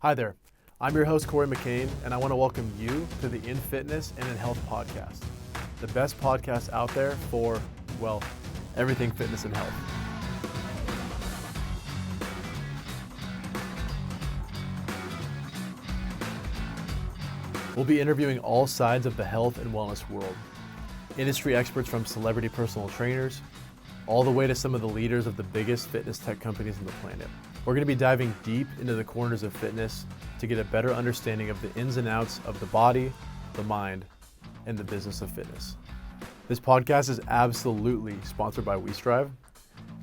Hi there, I'm your host Cory McKane, and I want to welcome you to the In Fitness and in Health podcast, the best podcast out there for, well, everything fitness and health. We'll be interviewing all sides of the health and wellness world, industry experts from celebrity personal trainers, all the way to some of the leaders of the biggest fitness tech companies on the planet. We're going to be diving deep into the corners of fitness to get a better understanding of the ins and outs of the body, the mind, and the business of fitness. This podcast is absolutely sponsored by WeStrive.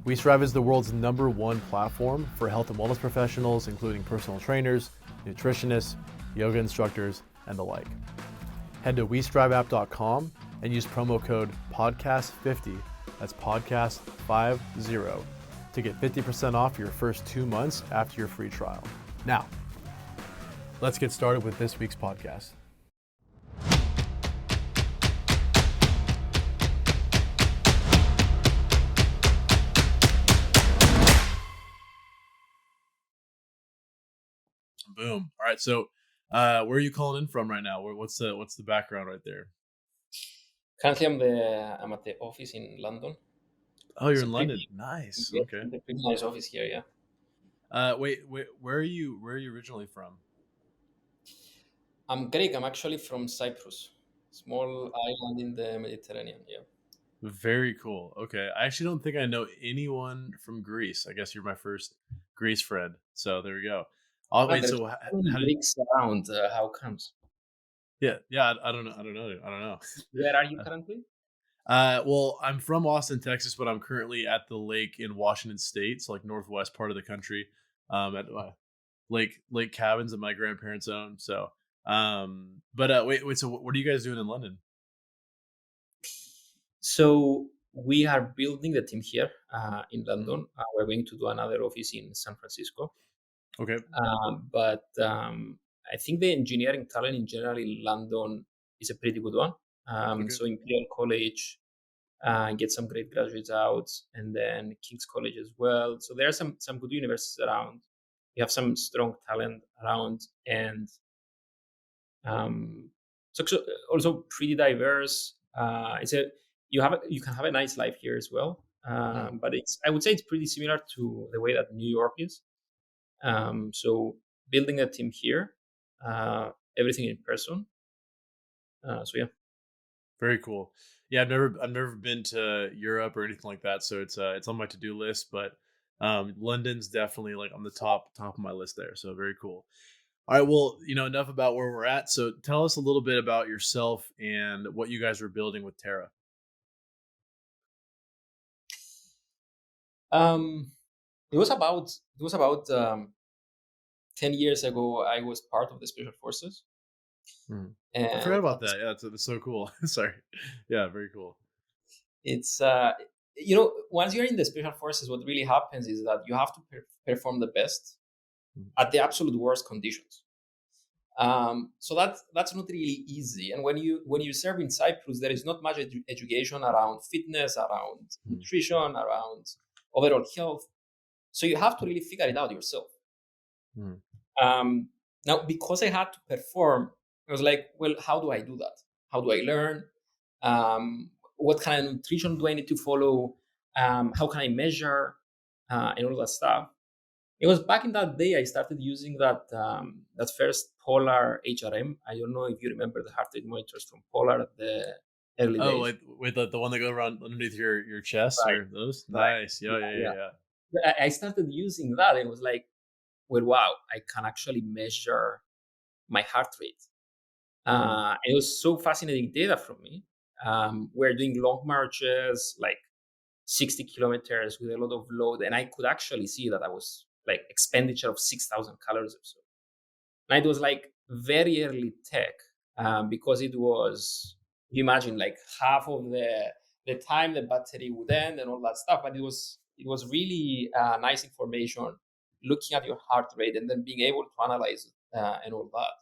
WeStrive is the world's #1 platform for health and wellness professionals, including personal trainers, nutritionists, yoga instructors, and the like. Head to WeStriveApp.com and use promo code podcast50, that's podcast50, to get 50% off your first 2 months after your free trial. Now, let's get started with this week's podcast. Boom. All right. So, where are you calling in from right now? What's the background right there? Currently, I'm at the office in London. Oh, you're in London. Nice. Yeah, Okay. it's a pretty nice office here. Yeah. Wait. Where are you? Where are you originally from? I'm Greek. I'm actually from Cyprus, small island in the Mediterranean. Yeah. Very cool. Okay. I actually don't think I know anyone from Greece. I guess you're my first Greece friend. So there we go. Oh, wait. There's So so many how did? Greeks around. How comes? Yeah. Yeah. I don't know. I don't know. I don't know. Where are you currently? Well, I'm from Austin, Texas, but I'm currently at the lake in Washington State, so like northwest part of the country, at Lake Cabins that my grandparents own. So, wait. So, what are you guys doing in London? So we are building the team here in London. We're going to do another office in San Francisco. Okay. But I think the engineering talent in general in London is a pretty good one. Okay. So Imperial College get some great graduates out, and then King's College as well. So there are some good universities around. We have some strong talent around, and so also pretty diverse. You can have a nice life here as well. But I would say it's pretty similar to the way that New York is. So building a team here, everything in person. So yeah. Very cool. Yeah, I've never been to Europe or anything like that, so it's on my to-do list. But London's definitely like on the top of my list there. So very cool. All right, well, enough about where we're at. So tell us a little bit about yourself and what you guys were building with Terra. It was about 10 years ago. I was part of the special forces. I forgot about that. Yeah, it's so cool. Sorry. Yeah, very cool. It's once you're in the special forces, what really happens is that you have to perform the best at the absolute worst conditions. So that's not really easy. And when you serve in Cyprus, there is not much education around fitness, around nutrition, around overall health. So you have to really figure it out yourself. Now, because I had to perform, I was like, well, how do I do that? How do I learn? What kind of nutrition do I need to follow? How can I measure? And all that stuff. It was back in that day I started using that first Polar HRM. I don't know if you remember the heart rate monitors from Polar at the early days. Oh, with the one that go around underneath your chest, Right. or those? Right. Nice. Yeah. I started using that, and it was like, well, wow, I can actually measure my heart rate. It was so fascinating data from me. We're doing long marches, like 60 kilometers with a lot of load, and I could actually see that I was like expenditure of 6,000 calories or so. And it was like very early tech, because it was, you imagine, like half of the time the battery would end and all that stuff. But it was really nice information, looking at your heart rate and then being able to analyze it and all that.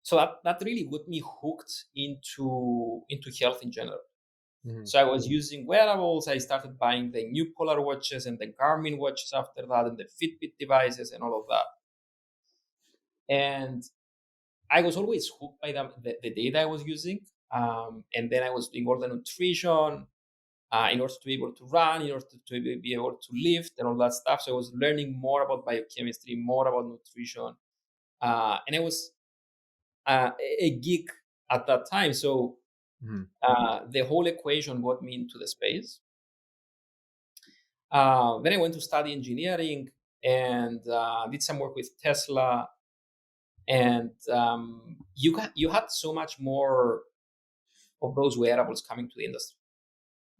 So that really got me hooked into health in general. So I was using wearables. I started buying the new Polar watches and the Garmin watches after that, and the Fitbit devices and all of that. And I was always hooked by the data I was using. And then I was doing all the nutrition in order to be able to run, in order to be able to lift and all that stuff. So I was learning more about biochemistry, more about nutrition. And I was a geek at that time. So Mhm. the whole equation got me into the space. Then I went to study engineering and did some work with Tesla. And you had so much more of those wearables coming to the industry,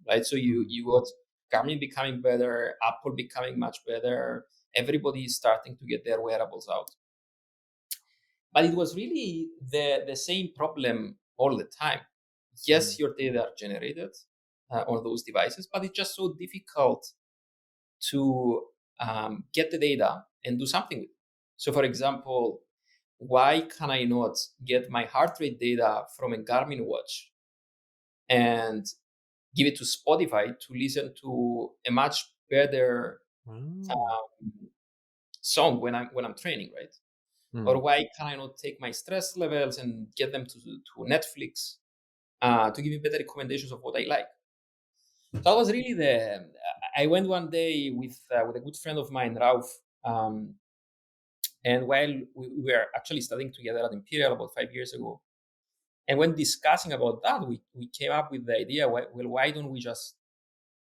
right? So Mhm. you got Garmin becoming better, Apple becoming much better. Everybody is starting to get their wearables out. But it was really the same problem all the time. Yes, Mhm. your data are generated on those devices, but it's just so difficult to get the data and do something with it. So, for example, why can I not get my heart rate data from a Garmin watch and give it to Spotify to listen to a much better Oh. um, song when I'm training, right? Or Mhm. why can I not take my stress levels and get them to Netflix to give me better recommendations of what I like? That was really the. I went one day with a good friend of mine, Ralph, and while we were actually studying together at Imperial about 5 years ago, and when discussing about that, we came up with the idea: why don't we just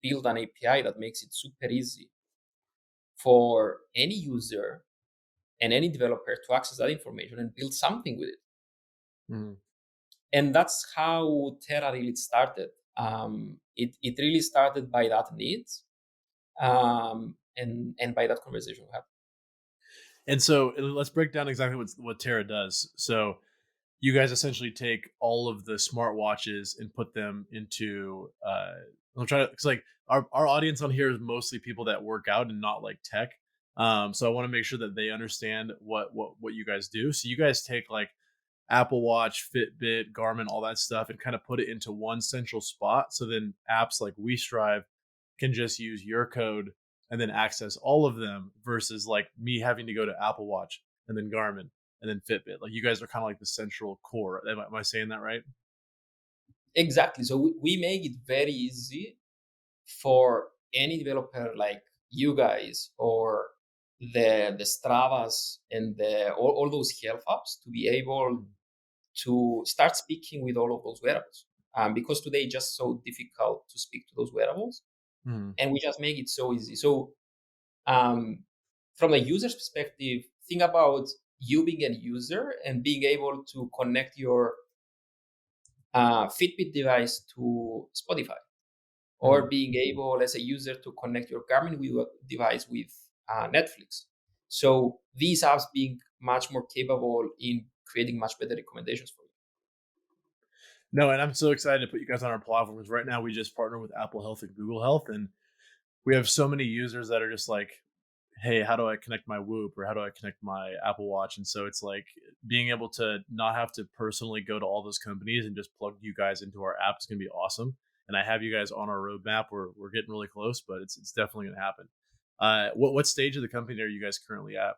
build an API that makes it super easy for any user and any developer to access that information and build something with it? Mhm. And that's how Terra really started. It really started by that need, and by that conversation we had. And so let's break down exactly what Terra does. So you guys essentially take all of the smartwatches and put them into I'm trying to, because like our audience on here is mostly people that work out and not like tech. So I want to make sure that they understand what you guys do. So you guys take like Apple Watch, Fitbit, Garmin, all that stuff, and kind of put it into one central spot. So then apps like WeStrive can just use your code and then access all of them versus like me having to go to Apple Watch and then Garmin and then Fitbit. Like you guys are kind of like the central core. Am I saying that right? Exactly. So we make it very easy for any developer like you guys or the Stravas and all those health apps to be able Mm. to start speaking with all of those wearables. Because today it's just so difficult to speak to those wearables, Mm. and we just make it so easy. So um, from a user's perspective, think about you being a user and being able to connect your Fitbit device to Spotify, or Mm. being able as a user to connect your Garmin device with Netflix. So these apps being much more capable in creating much better recommendations for you. No, and I'm so excited to put you guys on our platform because right now we just partner with Apple Health and Google Health, and we have so many users that are just like, hey, how do I connect my Whoop or how do I connect my Apple Watch? And so it's like being able to not have to personally go to all those companies and just plug you guys into our app is going to be awesome. And I have you guys on our roadmap. We're getting really close, but it's definitely going to happen. What stage of the company are you guys currently at?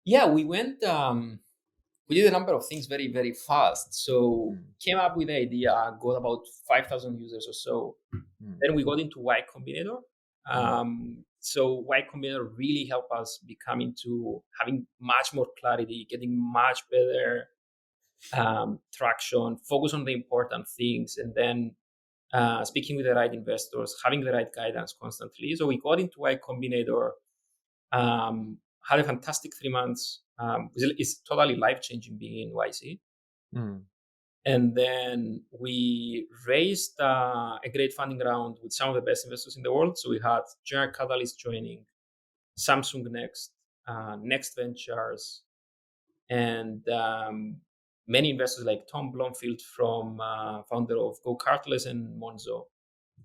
Yeah, we did a number of things very, very fast. So Mm. came up with the idea, got about 5,000 users or so. Mm. Then we got into Y Combinator. Mm. So Y Combinator really helped us become into having much more clarity, getting much better traction, focus on the important things, and then speaking with the right investors, having the right guidance constantly. So we got into Y Combinator, had a fantastic 3 months. It's totally life changing being in YC. Mm. And then we raised a great funding round with some of the best investors in the world. So we had General Catalyst joining, Samsung Next, Next Ventures, and many investors like Tom Blomfield from founder of Go Kartless and Monzo,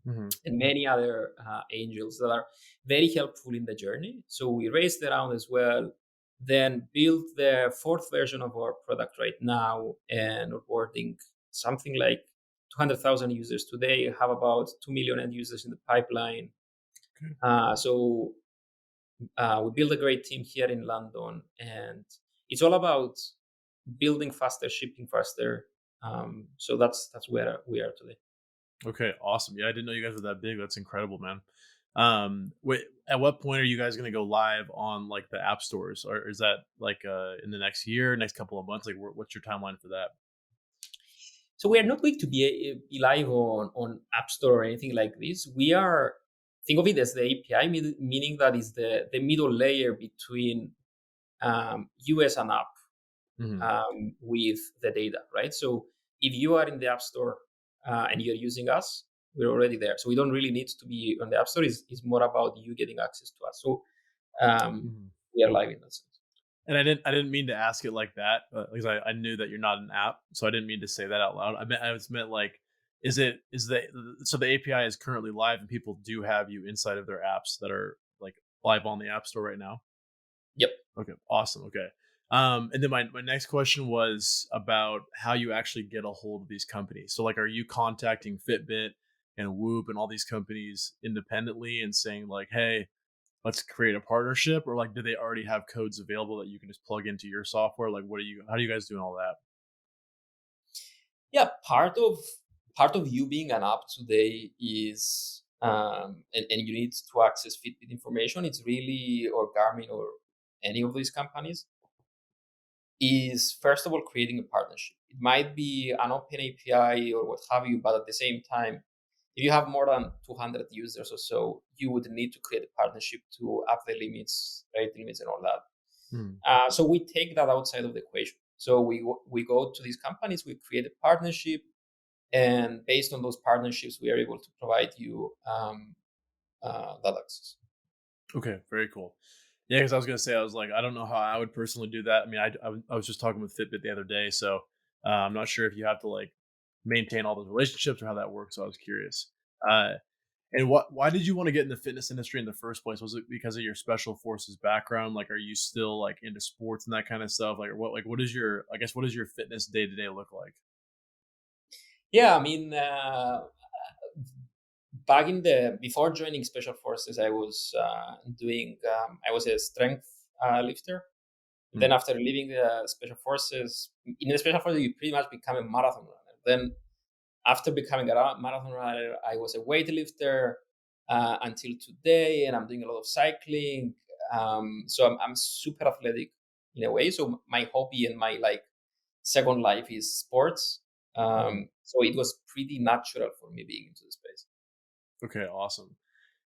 Mm. and many other angels that are very helpful in the journey. So we raised the round as well, then built the fourth version of our product right now, and onboarding something like 200,000 users today. Have about 2 million end users in the pipeline. So We build a great team here in London, and it's all about building faster, shipping faster. So that's where we are today. Okay, awesome. Yeah, I didn't know you guys were that big. That's incredible, man. Wait, at what point are you guys going to go live on like the app stores, or is that like in the next year, next couple of months? Like, what's your timeline for that? So we are not going to be live on App Store or anything like this. We are, think of it as the API, meaning that is the middle layer between US and app Hmm. with the data, right? So if you are in the App Store and you're using us, we're already there. So we don't really need to be on the App Store. It's more about you getting access to us. So Hmm. we are live in that sense. And I didn't mean to ask it like that, because I knew that you're not an app, so I didn't mean to say that out loud. I was meant like, is the so the API is currently live and people do have you inside of their apps that are like live on the App Store right now? Yep. Okay, awesome. Okay. And then my next question was about how you actually get a hold of these companies. So like, are you contacting Fitbit and Whoop and all these companies independently and saying like, hey, let's create a partnership, or like, do they already have codes available that you can just plug into your software? Like, how are you guys doing all that? Yeah, part of you being an app today is and you need to access Fitbit information. It's really, or Garmin or any of these companies, is first of all creating a partnership. It might be an open API or what have you, but at the same time, if you have more than 200 users or so, you would need to create a partnership to up the limits, rate limits, and all that. Hmm. So we take that outside of the equation. So we go to these companies, we create a partnership, and based on those partnerships, we are able to provide you that access. Okay, very cool. Yeah, because I was gonna say, I was like, I don't know how I would personally do that. I mean, I was just talking with Fitbit the other day, so I'm not sure if you have to like maintain all those relationships or how that works. So I was curious. Uh, And why did you want to get in the fitness industry in the first place? Was it because of your special forces background? Like, are you still like into sports and that kind of stuff? What is your, I guess, what does your fitness day to day look like? Yeah, I mean, back in the before joining special forces, I was doing I was a strength lifter. Then Hmm. after leaving the special forces, in the special forces, you pretty much become a marathon runner. Then after becoming a marathon runner, I was a weightlifter until today, and I'm doing a lot of cycling. So I'm super athletic in a way. So my hobby and my like second life is sports. Hmm. So it was pretty natural for me being into the space. Okay, awesome.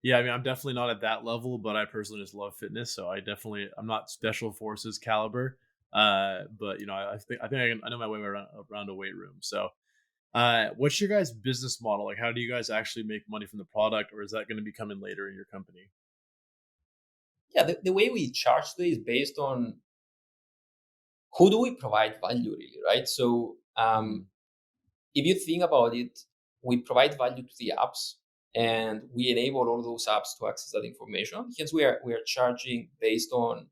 Yeah, I mean, I'm definitely not at that level, but I personally just love fitness, so I'm not special forces caliber, but I know my way around a weight room. So, what's your guys' business model? Like, how do you guys actually make money from the product, or is that going to be coming later in your company? Yeah, the way we charge today is based on who do we provide value really, right? So Hmm. if you think about it, we provide value to the apps and we enable all those apps to access that information. Hence, we are charging based on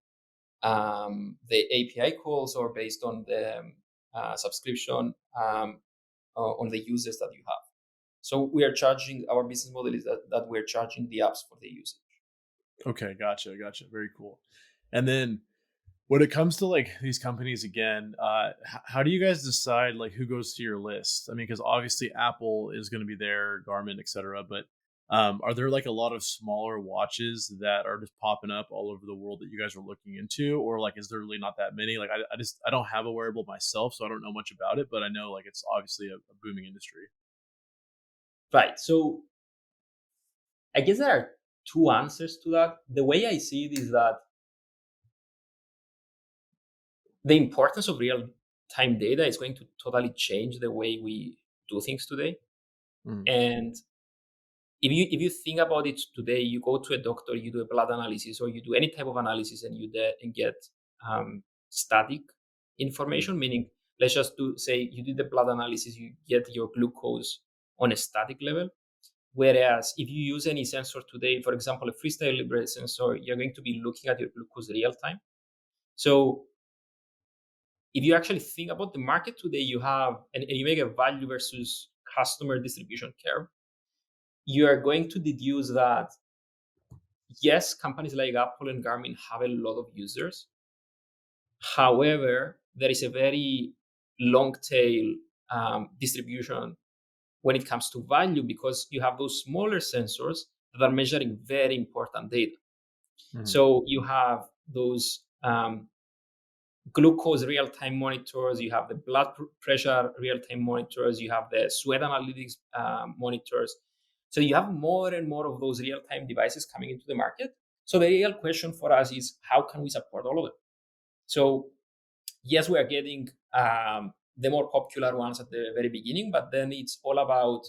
the API calls or based on the subscription on the users that you have. So we are charging, our business model is that we're charging the apps for the usage. Okay, gotcha. Very cool. And then when it comes to like these companies again, how do you guys decide like who goes to your list? I mean, because obviously Apple is going to be there, Garmin, etc. But are there like a lot of smaller watches that are just popping up all over the world that you guys are looking into, or like is there really not that many? Like I don't have a wearable myself, so I don't know much about it, but I know like it's obviously a booming industry. Right. So I guess there are two answers to that. The way I see it is that the importance of real time data is going to totally change the way we do things today. Mm, And if you think about it today, you go to a doctor, you do a blood analysis, or you do any type of analysis, and and get static mm, information. Meaning, let's just do say you did the blood analysis, you get your glucose on a static level. Whereas if you use any sensor today, for example, a freestyle libre sensor, you're going to be looking at your glucose real time. So if you actually think about the market today, you have and you make a value versus customer distribution curve, you are going to deduce that yes, companies like Apple and Garmin have a lot of users. However, there is a very long tail distribution when it comes to value, because you have those smaller sensors that are measuring very important data. Mhm. So you have those glucose real-time monitors, you have the blood pressure real-time monitors, you have the sweat analytics monitors. So you have more and more of those real-time devices coming into the market. So the real question for us is, how can we support all of them? So yes, we are getting the more popular ones at the very beginning, but then it's all about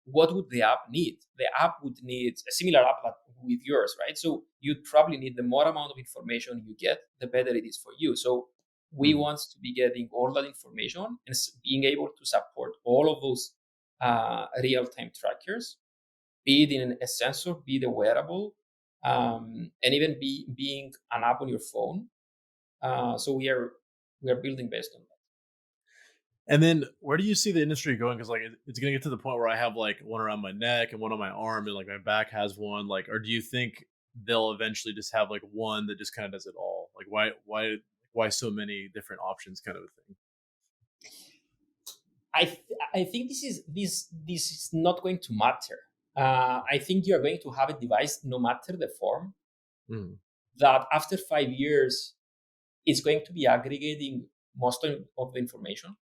what would the app need? The app would need a similar app like with yours, right? So you'd probably need, the more amount of information you get, the better it is for you. So we Mhm. want to be getting all that information and being able to support all of those real-time trackers, be it in a sensor, be it a wearable, and even being an app on your phone. So we are building based on that. And then where do you see the industry going? Because like it's gonna get to the point where I have like one around my neck and one on my arm, and like my back has one. Like, or do you think they'll eventually just have like one that just kind of does it all? Like, why so many different options, kind of a thing? I think this is not going to matter. I think you are going to have a device, no matter the form, Mhm. that after 5 years it's going to be aggregating most of the information,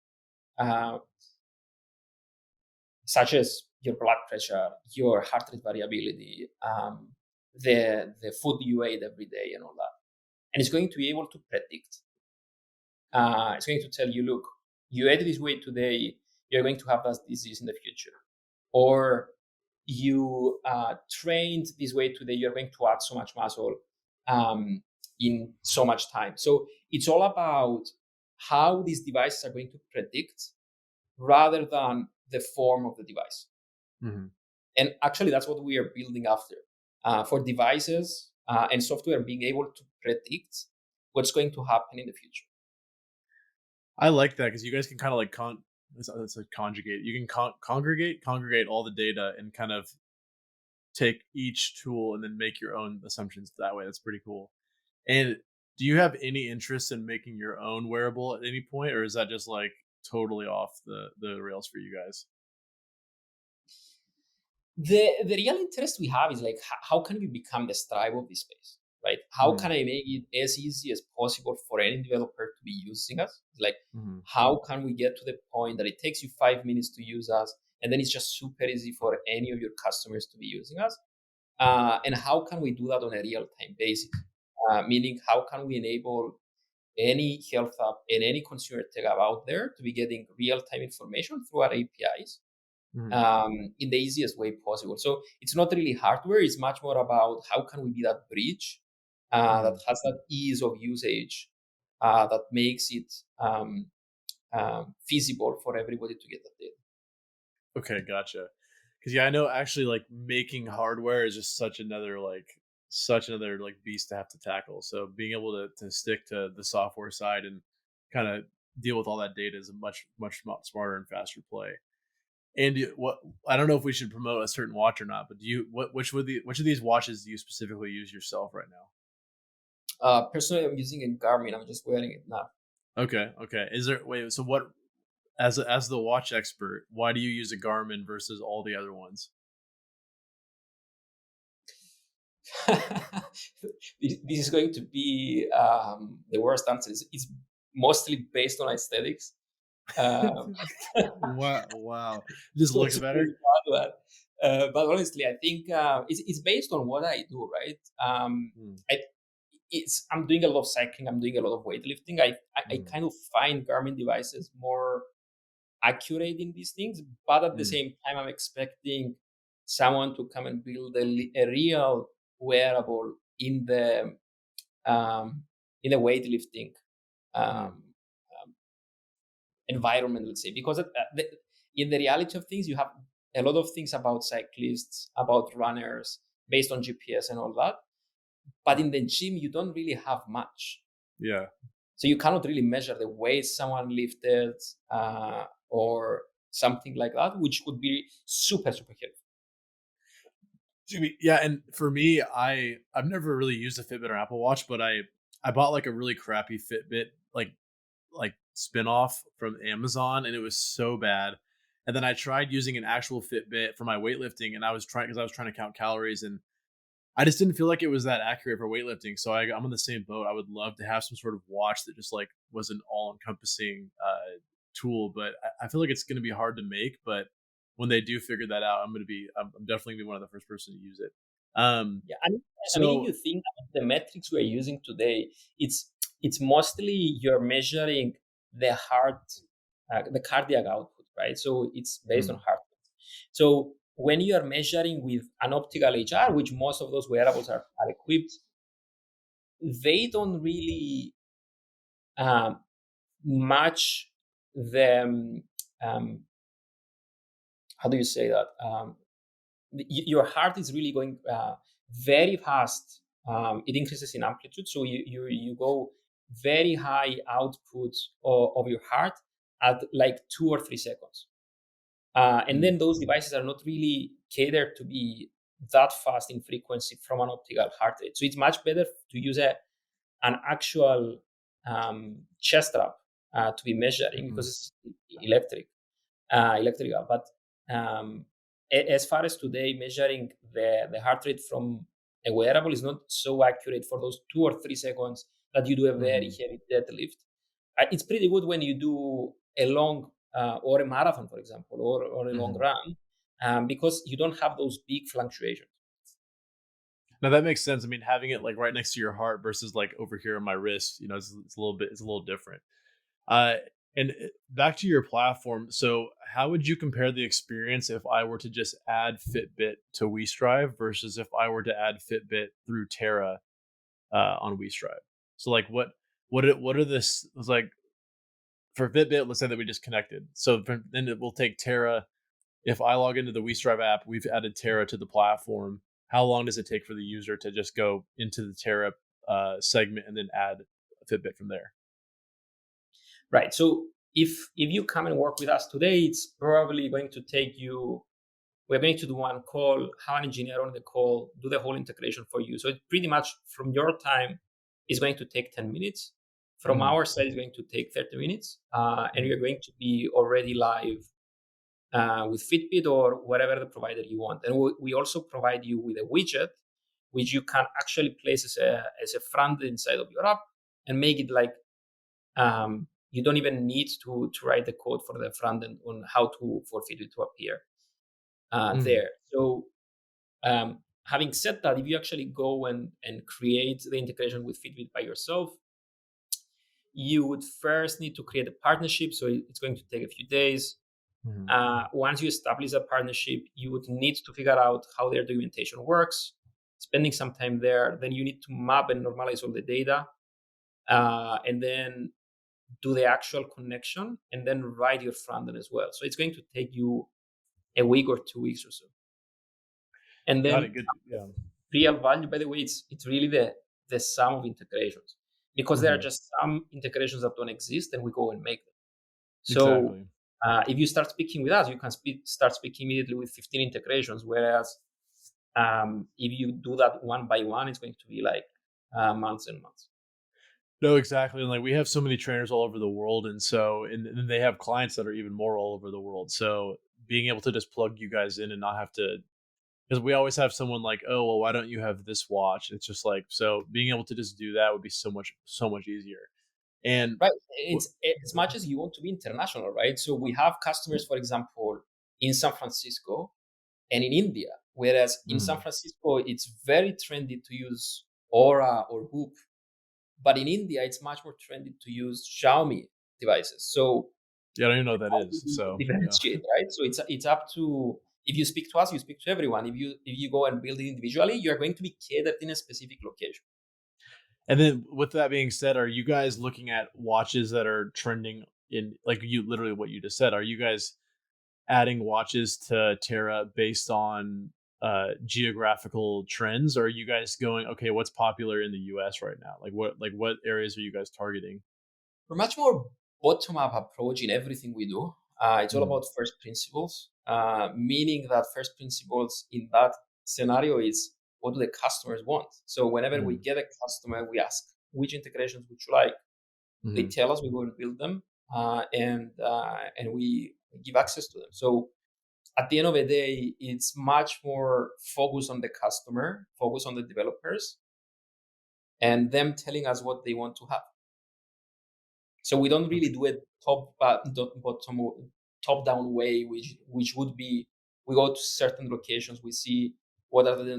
uh, such as your blood pressure, your heart rate variability, the food you ate every day, and all that. And it's going to be able to predict. It's going to tell you, look, you ate this way today, you're going to have that disease in the future. Or you trained this way today, you're going to add so much muscle in so much time. So it's all about how these devices are going to predict rather than the form of the device. Mhm. And actually, that's what we are building after, for devices and software being able to predict what's going to happen in the future. I like that because you guys can kind of like it's like conjugate. You can congregate all the data and kind of take each tool and then make your own assumptions that way. That's pretty cool. And do you have any interest in making your own wearable at any point, or is that just like totally off the rails for you guys? The real interest we have is like, how can we become the Strive of this space, right? How Mm-hmm. can I make it as easy as possible for any developer to be using us? Like, Mm-hmm. how can we get to the point that it takes you 5 minutes to use us, and then it's just super easy for any of your customers to be using us? And how can we do that on a real time basis? Meaning, how can we enable any health app and any consumer tech app out there to be getting real time information through our APIs, Mm-hmm. in the easiest way possible? So it's not really hardware; it's much more about how can we be that bridge that Mm-hmm. has that ease of usage, that makes it feasible for everybody to get that data. Okay, gotcha. Because yeah, I know actually like making hardware is just such another like beast to have to tackle. So being able to stick to the software side and kind of deal with all that data is a much smarter and faster play. And what I don't know if we should promote a certain watch or not, but do you which of these watches do you specifically use yourself right now? Personally, I'm using a Garmin. I'm just wearing it now. Okay, okay. Is there wait? So what as the watch expert, why do you use a Garmin versus all the other ones? This is going to be the worst answer. It's mostly based on aesthetics. Um, Wow, wow. Just looks it's a better. very bad one. But honestly, I think it's based on what I do, right? Mm, I'm doing a lot of cycling. I'm doing a lot of weightlifting. I mm, kind of find Garmin devices more accurate in these things, but at the mm, same time, I'm expecting someone to come and build a real wearable um, in the weightlifting mm. um, environment, let's say, because in the reality of things, you have a lot of things about cyclists, about runners, based on GPS and all that. But in the gym, you don't really have much. Yeah. So you cannot really measure the weight someone lifted, or something like that, which could be super, super helpful. Yeah, and for me, I've never really used a Fitbit or Apple Watch, but I bought like a really crappy Fitbit like spin-off from Amazon, and it was so bad. And then I tried using an actual Fitbit for my weightlifting, and I was trying to count calories, and I just didn't feel like it was that accurate for weightlifting. So I'm on the same boat. I would love to have some sort of watch that just like was an all-encompassing tool, but I feel like it's going to be hard to make. But when they do figure that out, I'm definitely gonna be one of the first person to use it. Yeah, I mean, if So you think about the metrics we're using today, it's mostly you're measuring the heart, the cardiac output, right? So it's based on mm, heart rate. So when you are measuring with an optical HR, which most of those wearables are equipped, they don't really um, match the how do you say that? Your heart is really going very fast. It increases in amplitude, so you go very high output of your heart at like 2 or 3 seconds, and mm, then those devices are not really catered to be that fast in frequency from an optical heart rate. So it's much better to use an actual chest strap to be measuring mhm, because it's electrical. But um, as far as today, measuring the heart rate from a wearable is not so accurate for those 2 or 3 seconds that you do a very mhm, heavy deadlift. It's pretty good when you do a long or a marathon, for example, or a long mhm. run, because you don't have those big fluctuations. Now that makes sense. I mean, having it like right next to your heart versus like over here on my wrist, it's a little different. Uh, and back to your platform. So, how would you compare the experience if I were to just add Fitbit to WeStrive versus if I were to add Fitbit through Terra on WeStrive? So, like, what are this? It's like for Fitbit, let's say that we just connected. So then it will take Terra. If I log into the WeStrive app, we've added Terra to the platform. How long does it take for the user to just go into the Terra segment and then add a Fitbit from there? Right. So if you come and work with us today, it's probably going to take you. We're going to do one call, have an engineer on the call, do the whole integration for you. So it pretty much from your time is going to take 10 minutes. From Mhm, our side, it's going to take 30 minutes. And mhm, you're going to be already live with Fitbit or whatever the provider you want. And we also provide you with a widget, which you can actually place as a front inside of your app and make it like you don't even need to write the code for the front end on how to for Fitbit to appear mhm. there. So having said that, if you actually go and create the integration with Fitbit by yourself, you would first need to create a partnership. So it's going to take a few days. Mhm. Once you establish a partnership, you would need to figure out how their documentation works, spending some time there. Then you need to map and normalize all the data, and then do the actual connection, and then write your front end as well. So it's going to take you a week or 2 weeks or so. And Got then it. Good. Yeah. real value, by the way, it's really the sum of integrations, because there are Mhm. just some integrations that don't exist and we go and make them. So Exactly. if you start speaking with us, you can start speaking immediately with 15 integrations, whereas if you do that one by one, it's going to be like months and months. No, exactly. And like we have so many trainers all over the world, and then they have clients that are even more all over the world. So being able to just plug you guys in and not have to, because we always have someone like, oh well, why don't you have this watch? It's just like, so being able to just do that would be so much easier. And Right. wh- It's as much as you want to be international, right? So we have customers, for example, in San Francisco and in India. Whereas in San Mhm. Francisco, it's very trendy to use Aura or Whoop, but in India, it's much more trendy to use Xiaomi devices. So Yeah, I don't even know what that how do is. you So yeah. differentiate, right? So it's up to, if you speak to us, you speak to everyone. If you go and build it individually, you're going to be catered in a specific location. And then with that being said, are you guys looking at watches that are trending in like you literally what you just said? Are you guys adding watches to Terra based on geographical trends, or are you guys going, okay, what's popular in the US right now? What areas are you guys targeting? We're much more bottom-up approach in everything we do. It's all Mm, about first principles, meaning that first principles in that scenario is, what do the customers want? So whenever we Mm-hmm. get a customer, we ask, which integrations would you like? They Mm-hmm. tell us, we go and build them, and we give access to them. So at the end of the day, it's much more focused on the customer, focused on the developers, and them telling us what they want to have. So we don't really do it top down way, which would be, we go to certain locations, we see what are the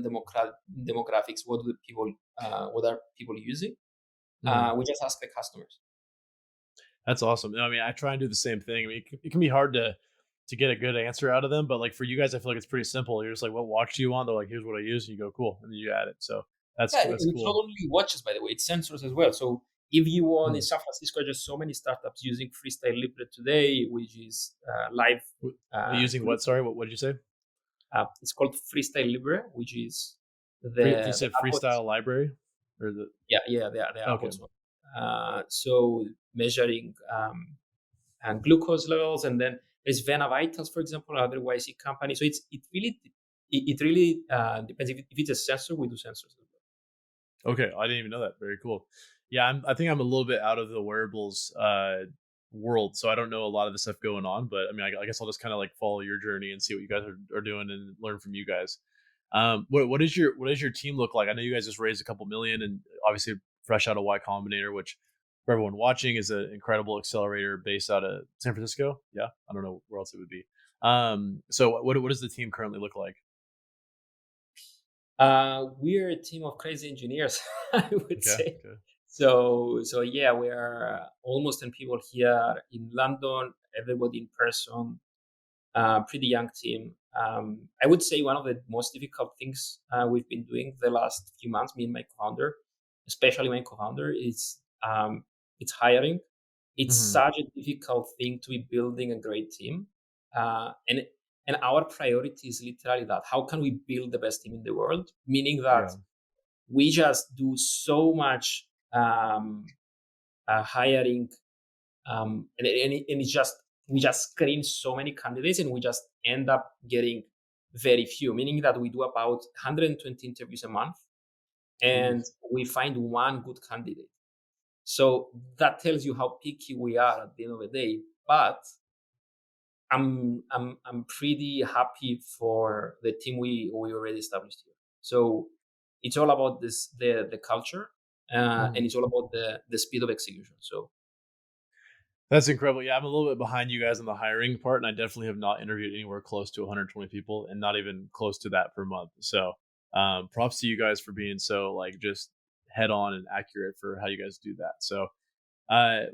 demographics, what are people using. Mm-hmm. We just ask the customers. That's awesome. I mean, I try and do the same thing. I mean, it can be hard to get a good answer out of them, but like for you guys, I feel like it's pretty simple. You're just like, "What watch do you want?" They're like, "Here's what I use," and you go, "Cool," and then you add it. So Yeah, and that's it's not cool. only watches, by the way, it's sensors as well. So if you want, in Mm. San Francisco, there's so many startups using Freestyle Libre today, which is live. Using what? Sorry, what did you say? It's called Freestyle Libre, which is You the said Apple's, freestyle library or the yeah, the okay. Apple's one. So measuring and glucose levels, and then there's Vena Vitals, for example, another YC company. So it really depends. If it's a sensor, we do sensors as well. Okay, I didn't even know that. Very cool. Yeah, I think I'm a little bit out of the wearables world, so I don't know a lot of the stuff going on. But I mean, I guess I'll just kind of like follow your journey and see what you guys are doing and learn from you guys. What does your team look like? I know you guys just raised a couple million, and obviously fresh out of Y Combinator, which for everyone watching is an incredible accelerator based out of San Francisco. Yeah, I don't know where else it would be. So what does the team currently look like? We're a team of crazy engineers, I would Okay, say. okay. So yeah, we are almost 10 people here in London. Everybody in person. Pretty young team. I would say one of the most difficult things we've been doing the last few months, me and my co-founder, especially my co-founder, is it's hiring. It's Hmm. such a difficult thing to be building a great team, and our priority is literally that. How can we build the best team in the world? Meaning that Yeah. we just do so much hiring, and it's just, we just screen so many candidates, and we just end up getting very few. Meaning that we do about 120 interviews a month, and Jeez. we find one good candidate. So that tells you how picky we are at the end of the day. But I'm pretty happy for the team we already established here. So it's all about the culture, and Mhm. it's all about the speed of execution. So That's incredible. Yeah, I'm a little bit behind you guys on the hiring part, and I definitely have not interviewed anywhere close to 120 people, and not even close to that per month. So, props to you guys for being so like just head on and accurate for how you guys do that. So,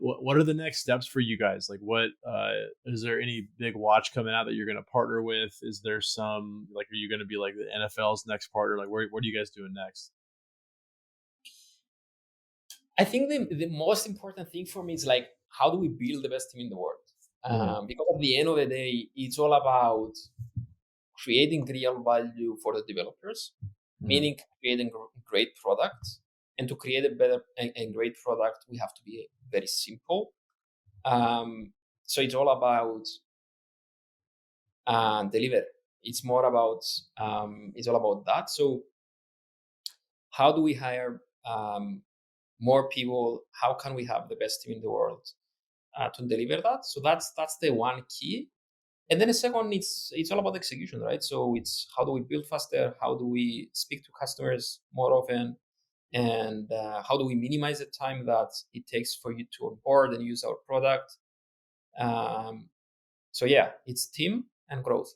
what are the next steps for you guys? Like, what is there any big watch coming out that you're going to partner with? Is there some like, are you going to be like the NFL's next partner? Like, what are you guys doing next? I think the most important thing for me is like, how do we build the best team in the world? Hmm. Because at the end of the day, it's all about creating real value for the developers, Hmm. meaning creating great products. And to create a better and great product, we have to be very simple. So it's all about deliver. It's more about it's all about that. So how do we hire more people? How can we have the best team in the world to deliver that? So that's the one key. And then the second, it's all about execution, right? So it's, how do we build faster? How do we speak to customers more often? And how do we minimize the time that it takes for you to onboard and use our product? Um, so yeah, it's team and growth.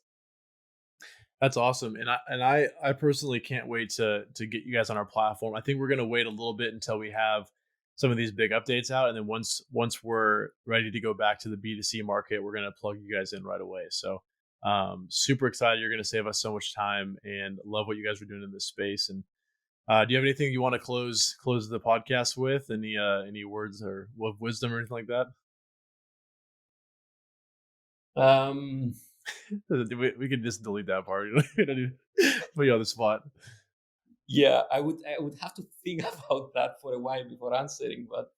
That's awesome, and I personally can't wait to get you guys on our platform. I think we're gonna wait a little bit until we have some of these big updates out, and then once we're ready to go back to the B2C market, we're gonna plug you guys in right away. So, super excited! You're gonna save us so much time, and love what you guys are doing in this space. And do you have anything you want to close the podcast with? Any words or of wisdom or anything like that? Um, We could just delete that part. We don't need to put you on the spot. yeah, I would have to think about that for a while before answering, but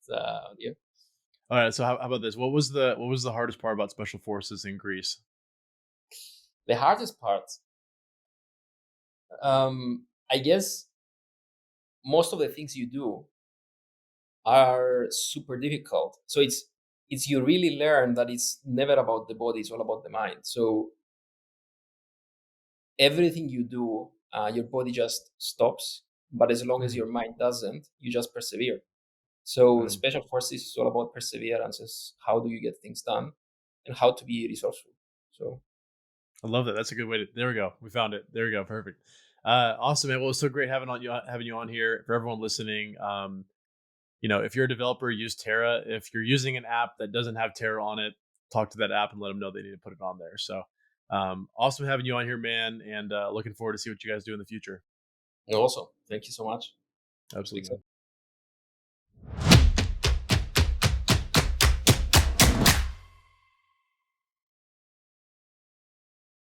yeah. All right. So how about this? What was the hardest part about special forces in Greece? The hardest part, I guess most of the things you do are super difficult. So it's you really learn that it's never about the body; it's all about the mind. So everything you do, your body just stops. But as long as Mhm. your mind doesn't, you just persevere. So Boom. special forces is all about perseverance. Is how do you get things done, and how to be resourceful. So I love that. That's a good way to. There we go. We found it. There we go. Perfect. Awesome, man. Well, it's so great having you on here. For everyone listening, if you're a developer, use Terra. If you're using an app that doesn't have Terra on it, talk to that app and let them know they need to put it on there. So, awesome having you on here, man. And looking forward to see what you guys do in the future. also, thank you so much. Speak Absolutely, soon. man.